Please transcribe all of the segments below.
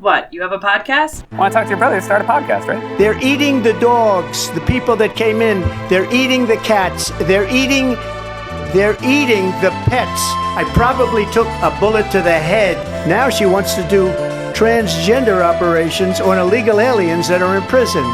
What, you have a podcast? I want to talk to your brother. Start a podcast, right? They're eating the dogs, the people that came in. They're eating the cats. They're eating the pets. I probably took a bullet to the head. Now she wants to do transgender operations on illegal aliens that are in prison.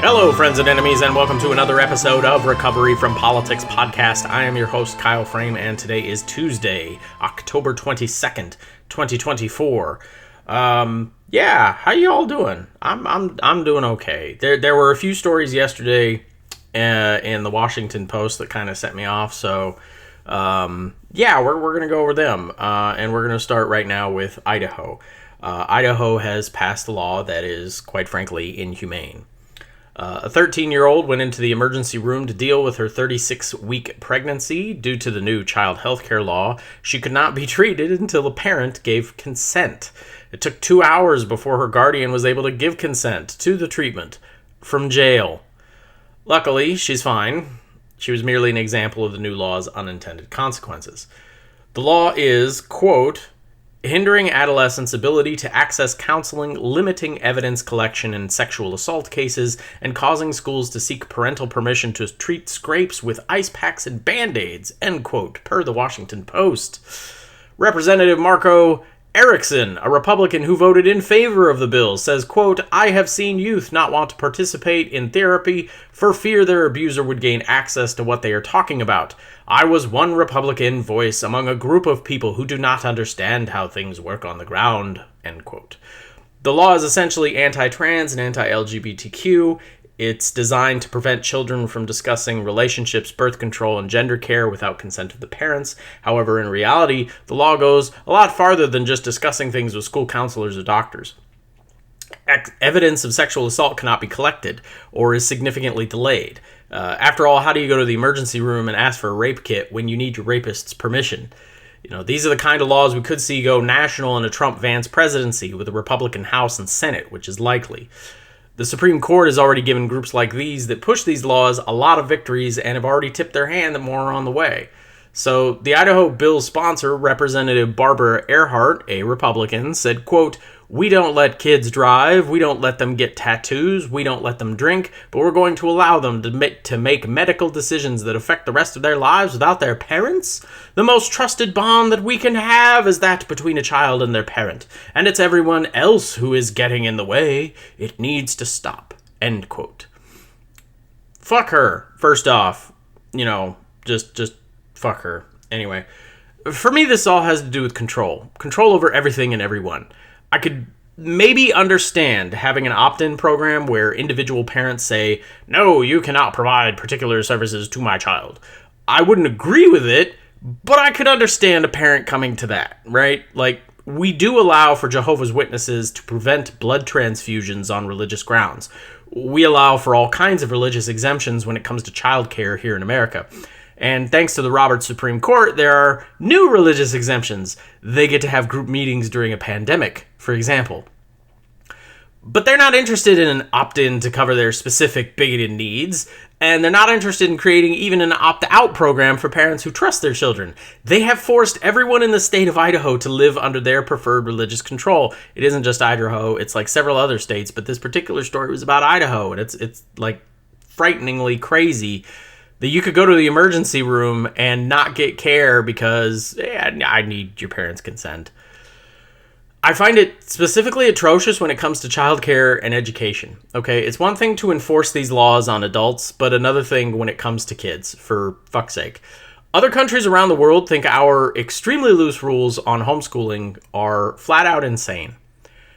Hello, friends and enemies, and welcome to another episode of Recovery from Politics Podcast. I am your host, Kyle Frame, and today is Tuesday, October 22nd, 2024. Yeah, how y'all doing? I'm doing okay. There were a few stories yesterday in the Washington Post that kind of set me off, so yeah, we're gonna go over them, and we're gonna start right now with Idaho. Idaho has passed a law that is, quite frankly, inhumane. A 13-year-old went into the emergency room to deal with her 36-week pregnancy. Due to the new child health care law, she could not be treated until the parent gave consent. It took 2 hours before her guardian was able to give consent to the treatment from jail. Luckily, she's fine. She was merely an example of the new law's unintended consequences. The law is, quote, hindering adolescents' ability to access counseling, limiting evidence collection in sexual assault cases, and causing schools to seek parental permission to treat scrapes with ice packs and Band-Aids, end quote, per the Washington Post. Representative Marco Erickson, a Republican who voted in favor of the bill, says, quote, I have seen youth not want to participate in therapy for fear their abuser would gain access to what they are talking about. I was one Republican voice among a group of people who do not understand how things work on the ground, end quote. The law is essentially anti-trans and anti-LGBTQ. It's designed to prevent children from discussing relationships, birth control, and gender care without consent of the parents. However, in reality, the law goes a lot farther than just discussing things with school counselors or doctors. Evidence of sexual assault cannot be collected or is significantly delayed. After all, how do you go to the emergency room and ask for a rape kit when you need your rapist's permission? You know, these are the kind of laws we could see go national in a Trump-Vance presidency with a Republican House and Senate, which is likely. The Supreme Court has already given groups like these that push these laws a lot of victories and have already tipped their hand that more are on the way. So the Idaho bill's sponsor, Representative Barbara Earhart, a Republican, said, quote, we don't let kids drive, we don't let them get tattoos, we don't let them drink, but we're going to allow them to make medical decisions that affect the rest of their lives without their parents? The most trusted bond that we can have is that between a child and their parent, and it's everyone else who is getting in the way. It needs to stop, end quote. Fuck her, first off. You know, just fuck her. Anyway, for me, this all has to do with control. Control over everything and everyone. I could maybe understand having an opt-in program where individual parents say, no, you cannot provide particular services to my child. I wouldn't agree with it, but I could understand a parent coming to that, right? Like, we do allow for Jehovah's Witnesses to prevent blood transfusions on religious grounds. We allow for all kinds of religious exemptions when it comes to childcare here in America. And thanks to the Roberts Supreme Court, there are new religious exemptions. They get to have group meetings during a pandemic, for example. But they're not interested in an opt-in to cover their specific bigoted needs, and they're not interested in creating even an opt-out program for parents who trust their children. They have forced everyone in the state of Idaho to live under their preferred religious control. It isn't just Idaho, it's like several other states, but this particular story was about Idaho, and it's like frighteningly crazy that you could go to the emergency room and not get care because I need your parents' consent. I find it specifically atrocious when it comes to childcare and education. Okay, it's one thing to enforce these laws on adults, but another thing when it comes to kids, for fuck's sake. Other countries around the world think our extremely loose rules on homeschooling are flat out insane.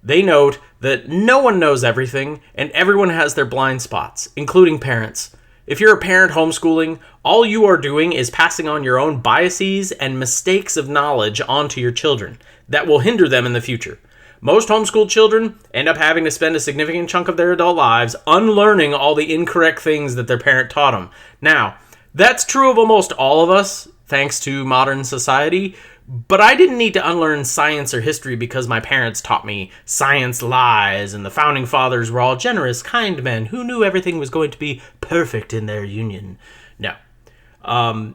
They note that no one knows everything and everyone has their blind spots, including parents. If you're a parent homeschooling, all you are doing is passing on your own biases and mistakes of knowledge onto your children that will hinder them in the future. Most homeschooled children end up having to spend a significant chunk of their adult lives unlearning all the incorrect things that their parent taught them. Now, that's true of almost all of us, thanks to modern society, but I didn't need to unlearn science or history because my parents taught me science lies and the founding fathers were all generous, kind men who knew everything was going to be perfect in their union. No.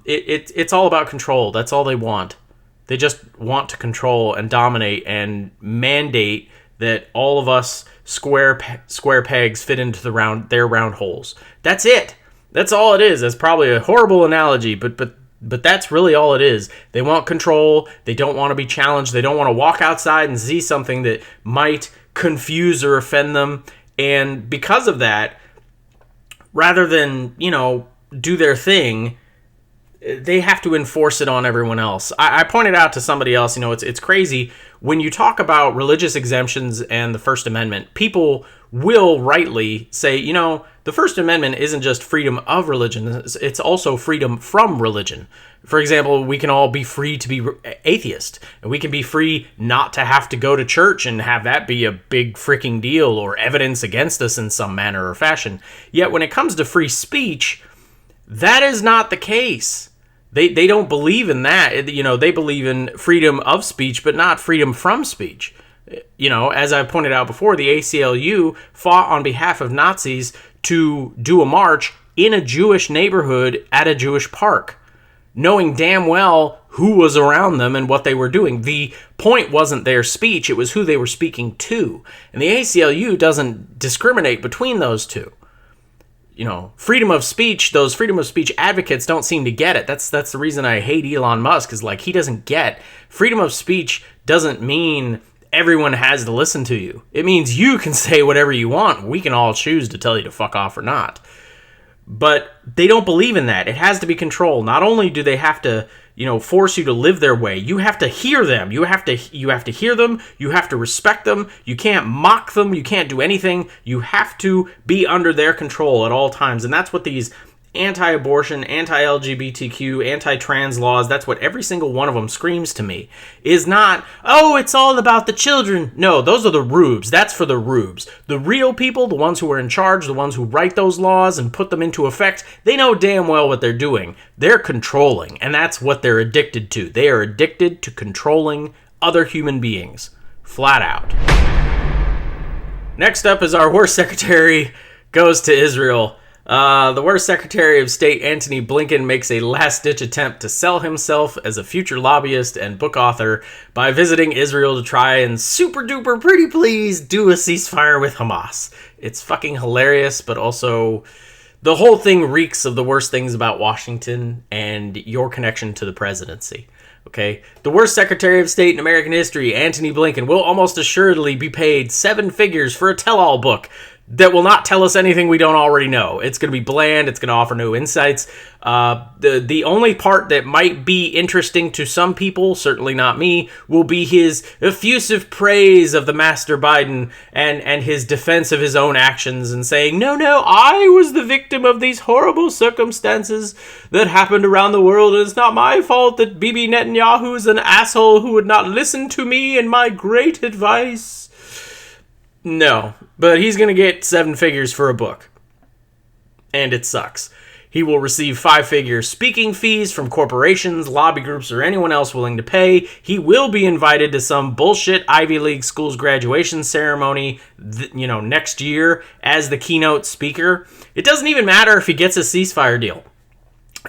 It's all about control. That's all they want. They just want to control and dominate and mandate that all of us square pegs fit into their round holes. That's it. That's all it is. That's probably a horrible analogy, but that's really all it is. They want control. They don't want to be challenged. They don't want to walk outside and see something that might confuse or offend them. And because of that, rather than, do their thing, they have to enforce it on everyone else. I pointed out to somebody else, it's crazy. When you talk about religious exemptions and the First Amendment, people will rightly say, the First Amendment isn't just freedom of religion, it's also freedom from religion. For example, we can all be free to be atheist, and we can be free not to have to go to church and have that be a big freaking deal or evidence against us in some manner or fashion. Yet when it comes to free speech, that is not the case. They don't believe in that. They believe in freedom of speech, but not freedom from speech. As I pointed out before, the ACLU fought on behalf of Nazis to do a march in a Jewish neighborhood at a Jewish park, knowing damn well who was around them and what they were doing. The point wasn't their speech, it was who they were speaking to. And the ACLU doesn't discriminate between those two. Freedom of speech, those freedom of speech advocates don't seem to get it. That's the reason I hate Elon Musk, is he doesn't get freedom of speech doesn't mean everyone has to listen to you. It means you can say whatever you want. We can all choose to tell you to fuck off or not. But they don't believe in that. It has to be controlled. Not only do they have to, force you to live their way, you have to hear them. You have to hear them. You have to respect them. You can't mock them. You can't do anything. You have to be under their control at all times. And that's what these anti-abortion, anti-LGBTQ, anti-trans laws, that's what every single one of them screams to me, is not, it's all about the children. No, those are the rubes. That's for the rubes. The real people, the ones who are in charge, the ones who write those laws and put them into effect, they know damn well what they're doing. They're controlling, and that's what they're addicted to. They are addicted to controlling other human beings. Flat out. Next up is our worst secretary goes to Israel. The worst Secretary of State, Antony Blinken, makes a last-ditch attempt to sell himself as a future lobbyist and book author by visiting Israel to try and super-duper pretty please do a ceasefire with Hamas. It's fucking hilarious, but also the whole thing reeks of the worst things about Washington and your connection to the presidency. Okay? The worst Secretary of State in American history, Antony Blinken, will almost assuredly be paid 7 figures for a tell-all book that will not tell us anything we don't already know. It's going to be bland. It's going to offer no insights. The only part that might be interesting to some people, certainly not me, will be his effusive praise of the Master Biden and his defense of his own actions and saying, no, I was the victim of these horrible circumstances that happened around the world, and it's not my fault that Bibi Netanyahu is an asshole who would not listen to me and my great advice. No, but he's going to get 7 figures for a book. And it sucks. He will receive 5-figure speaking fees from corporations, lobby groups, or anyone else willing to pay. He will be invited to some bullshit Ivy League school's graduation ceremony, next year as the keynote speaker. It doesn't even matter if he gets a ceasefire deal.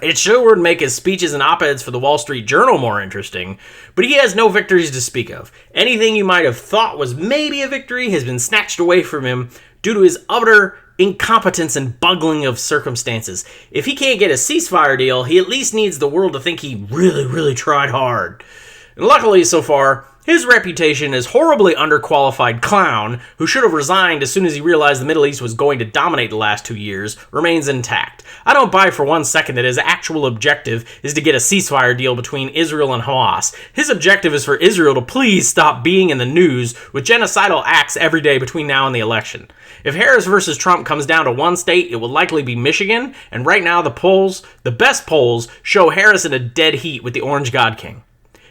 It sure would make his speeches and op-eds for the Wall Street Journal more interesting, but he has no victories to speak of. Anything you might have thought was maybe a victory has been snatched away from him due to his utter incompetence and bungling of circumstances. If he can't get a ceasefire deal, he at least needs the world to think he really, really tried hard. And luckily, so far, his reputation as horribly underqualified clown, who should have resigned as soon as he realized the Middle East was going to dominate the last 2 years, remains intact. I don't buy for 1 second that his actual objective is to get a ceasefire deal between Israel and Hamas. His objective is for Israel to please stop being in the news with genocidal acts every day between now and the election. If Harris versus Trump comes down to one state, it will likely be Michigan, and right now the best polls, show Harris in a dead heat with the Orange God King.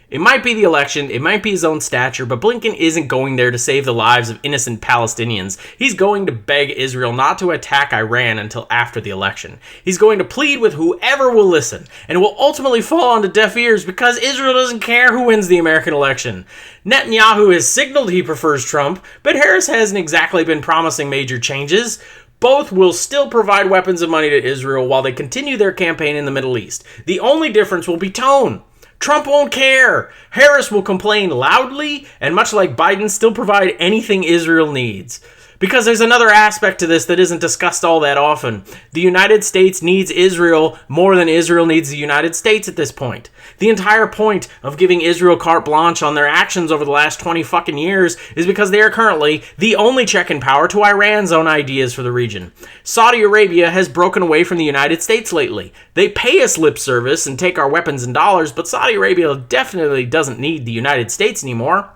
It might be the election, it might be his own stature, but Blinken isn't going there to save the lives of innocent Palestinians. He's going to beg Israel not to attack Iran until after the election. He's going to plead with whoever will listen, and it will ultimately fall onto deaf ears because Israel doesn't care who wins the American election. Netanyahu has signaled he prefers Trump, but Harris hasn't exactly been promising major changes. Both will still provide weapons and money to Israel while they continue their campaign in the Middle East. The only difference will be tone. Trump won't care. Harris will complain loudly, and much like Biden, still provide anything Israel needs. Because there's another aspect to this that isn't discussed all that often. The United States needs Israel more than Israel needs the United States at this point. The entire point of giving Israel carte blanche on their actions over the last 20 fucking years is because they are currently the only check in power to Iran's own ideas for the region. Saudi Arabia has broken away from the United States lately. They pay us lip service and take our weapons and dollars, but Saudi Arabia definitely doesn't need the United States anymore.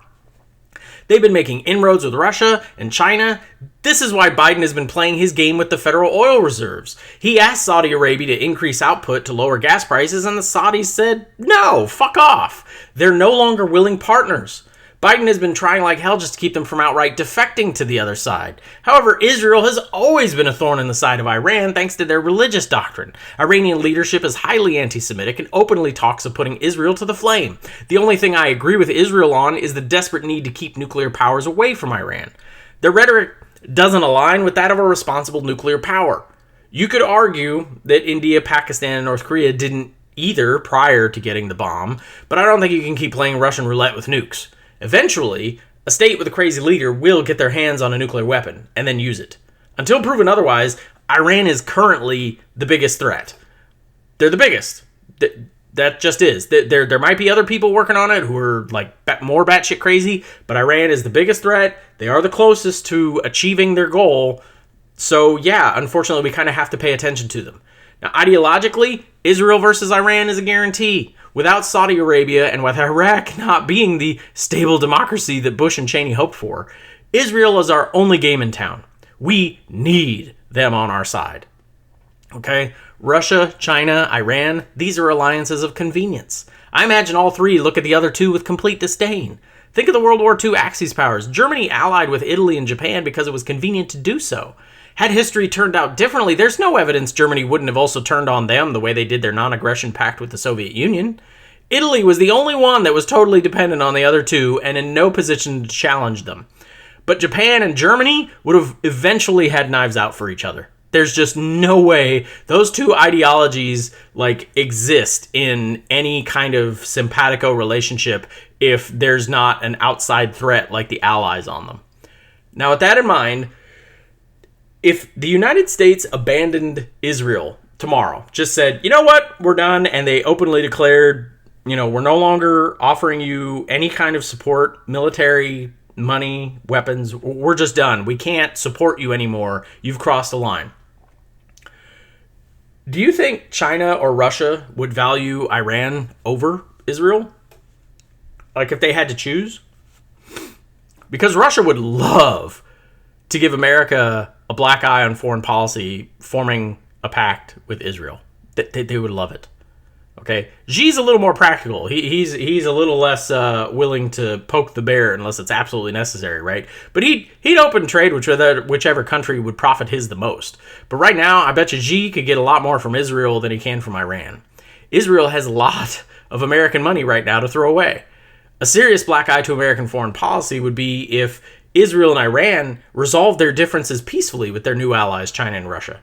They've been making inroads with Russia and China. This is why Biden has been playing his game with the federal oil reserves. He asked Saudi Arabia to increase output to lower gas prices, and the Saudis said, no, fuck off. They're no longer willing partners. Biden has been trying like hell just to keep them from outright defecting to the other side. However, Israel has always been a thorn in the side of Iran thanks to their religious doctrine. Iranian leadership is highly anti-Semitic and openly talks of putting Israel to the flame. The only thing I agree with Israel on is the desperate need to keep nuclear powers away from Iran. Their rhetoric doesn't align with that of a responsible nuclear power. You could argue that India, Pakistan, and North Korea didn't either prior to getting the bomb, but I don't think you can keep playing Russian roulette with nukes. Eventually, a state with a crazy leader will get their hands on a nuclear weapon and then use it. Until proven otherwise, Iran is currently the biggest threat. They're the biggest. That just is. There might be other people working on it who are like more batshit crazy, but Iran is the biggest threat. They are the closest to achieving their goal. So yeah, unfortunately, we kind of have to pay attention to them. Now, ideologically, Israel versus Iran is a guarantee. Without Saudi Arabia and with Iraq not being the stable democracy that Bush and Cheney hoped for, Israel is our only game in town. We need them on our side. Okay? Russia, China, Iran, these are alliances of convenience. I imagine all three look at the other two with complete disdain. Think of the World War II Axis powers. Germany allied with Italy and Japan because it was convenient to do so. Had history turned out differently, there's no evidence Germany wouldn't have also turned on them the way they did their non-aggression pact with the Soviet Union. Italy was the only one that was totally dependent on the other two and in no position to challenge them. But Japan and Germany would have eventually had knives out for each other. There's just no way those two ideologies exist in any kind of simpatico relationship if there's not an outside threat like the Allies on them. Now, with that in mind, if the United States abandoned Israel tomorrow, just said, you know what, we're done, and they openly declared, we're no longer offering you any kind of support, military, money, weapons, we're just done. We can't support you anymore. You've crossed the line. Do you think China or Russia would value Iran over Israel? Like if they had to choose? Because Russia would love to give America a black eye on foreign policy, forming a pact with Israel. They would love it. Okay, Xi's a little more practical. He's a little less willing to poke the bear unless it's absolutely necessary, right? But he'd open trade with whichever country would profit his the most. But right now, I bet you Xi could get a lot more from Israel than he can from Iran. Israel has a lot of American money right now to throw away. A serious black eye to American foreign policy would be if Israel and Iran resolved their differences peacefully with their new allies, China and Russia.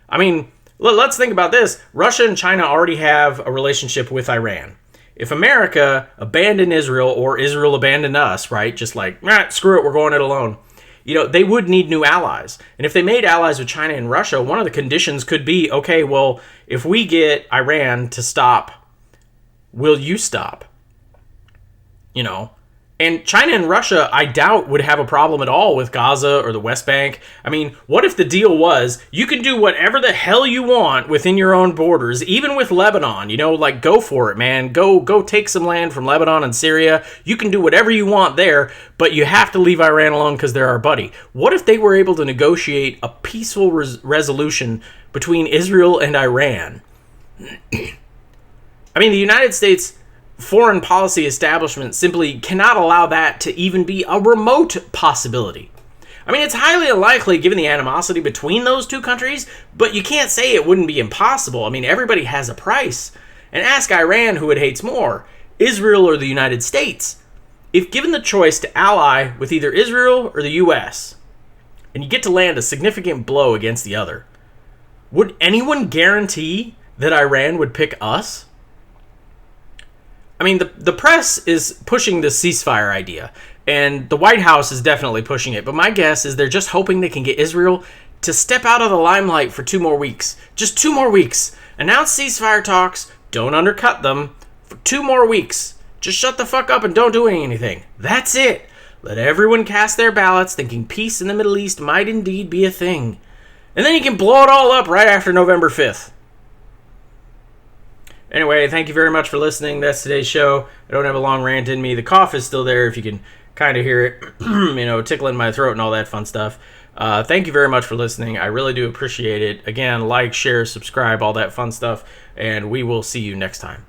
I mean, let's think about this. Russia and China already have a relationship with Iran. If America abandoned Israel or Israel abandoned us, right, just like, screw it, we're going it alone, they would need new allies. And if they made allies with China and Russia, one of the conditions could be, okay, well, if we get Iran to stop, will you stop? And China and Russia, I doubt, would have a problem at all with Gaza or the West Bank. I mean, what if the deal was, you can do whatever the hell you want within your own borders, even with Lebanon, go for it, man. Go take some land from Lebanon and Syria. You can do whatever you want there, but you have to leave Iran alone because they're our buddy. What if they were able to negotiate a peaceful resolution between Israel and Iran? I mean, the United States foreign policy establishment simply cannot allow that to even be a remote possibility. I mean, it's highly unlikely given the animosity between those two countries, but you can't say it wouldn't be impossible. I mean, everybody has a price. And ask Iran who it hates more, Israel or the United States. If given the choice to ally with either Israel or the US, and you get to land a significant blow against the other, would anyone guarantee that Iran would pick us? I mean, the press is pushing the ceasefire idea, and the White House is definitely pushing it. But my guess is they're just hoping they can get Israel to step out of the limelight for 2 more weeks. Just 2 more weeks. Announce ceasefire talks. Don't undercut them. For 2 more weeks. Just shut the fuck up and don't do anything. That's it. Let everyone cast their ballots thinking peace in the Middle East might indeed be a thing. And then you can blow it all up right after November 5th. Anyway, thank you very much for listening. That's today's show. I don't have a long rant in me. The cough is still there if you can kind of hear it, tickling my throat and all that fun stuff. Thank you very much for listening. I really do appreciate it. Again, like, share, subscribe, all that fun stuff. And we will see you next time.